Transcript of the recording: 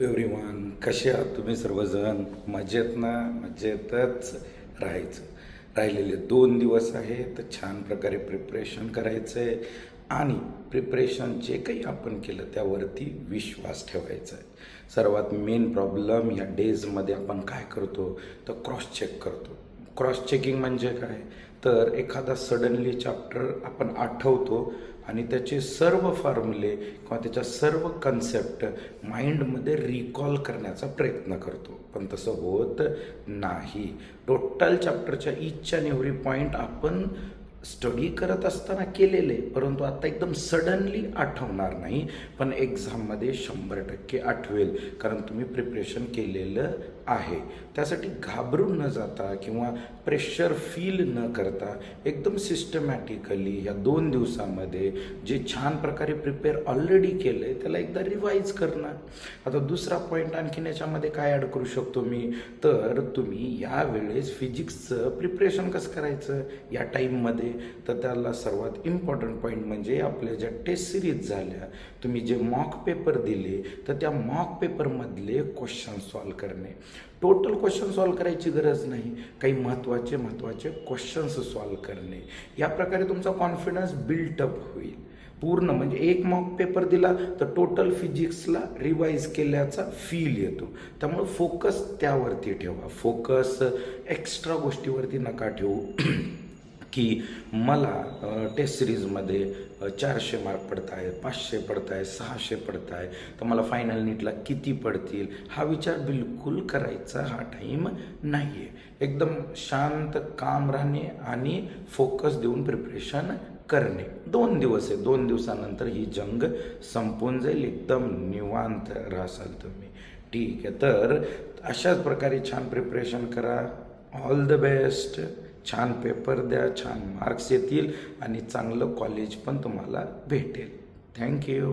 Everyone, कसे आहात तुम्ही सर्वजण? मजेत ना? मजेतच राहिलेले 2 दिवस आहे तर छान प्रकारे प्रिपरेशन करायचं आहे आणि प्रिपरेशन जे काही आपण केलं त्यावरती विश्वास ठेवायचा आहे. सर्वात मेन प्रॉब्लेम या डेजमध्ये आपण काय करतो तर क्रॉस चेक करतो. क्रॉस चेकिंग म्हणजे काय तर एखादा सडनली चॅप्टर आपण आठवतो आणि त्याचे सर्व फॉर्म्युले किंवा त्याच्या सर्व कन्सेप्ट माइंडमध्ये रिकॉल करण्याचा प्रयत्न करतो, पण तसं होत नाही. टोटल चॅप्टरच्या ईच अँड एव्हरी पॉईंट आपण स्टडी करत असताना केलेले, परंतु आता एकदम सडनली आठवणार नाही, पण एक्झाममध्ये 100% आठवेल, कारण तुम्ही प्रिपरेशन केलेलं आहे. त्यासाठी घाबरून न जाता किंवा प्रेशर फील न करता एकदम सिस्टमॅटिकली ह्या 2 दिवसामध्ये जे छान प्रकारे प्रिपेअर ऑलरेडी केलं आहे त्याला एकदा रिवाईज करणं. आता दुसरा पॉईंट आणखीन याच्यामध्ये काय ॲड करू शकतो मी, तर तुम्ही यावेळेस फिजिक्सचं प्रिपरेशन कसं करायचं या टाईममध्ये, तर त्याला सर्वात इम्पॉर्टंट पॉईंट म्हणजे आपल्या ज्या टेस्ट सिरीज झाल्या, तुम्ही जे मॉक पेपर दिले तर त्या मॉक पेपरमधले क्वेश्चन सॉल्व करणे. टोटल क्वेश्चन सॉल्व करायची गरज नाही, काही महत्त्वाचे क्वेश्चन्स सॉल्व करणे. या प्रकारे तुमचा कॉन्फिडन्स बिल्टअप होईल पूर्ण. म्हणजे एक मॉक पेपर दिला तर टोटल फिजिक्सला रिवाईज केल्याचा फील येतो. त्यामुळे फोकस त्यावरती ठेवा, फोकस एक्स्ट्रा गोष्टीवरती नका ठेवू की मला टेस्ट सिरीजमध्ये 400 मार्क पडत आहे, 500 पडत आहे, 600 पडत आहे, तर मला फायनल नीटला किती पडतील, हा विचार बिलकुल करायचा हा टाईम नाही आहे. एकदम शांत काम राहणे आणि फोकस देऊन प्रिपरेशन करणे. 2 दिवस आहे, 2 दिवसानंतर ही जंग संपून जाईल, एकदम निवांत राहाल तुम्ही. ठीक आहे, तर अशाच प्रकारे छान प्रिपरेशन करा. All the best. छान पेपर द्या, छान मार्क्स येतील आणि चांगलं कॉलेज पण तुम्हाला भेटेल. थँक्यू.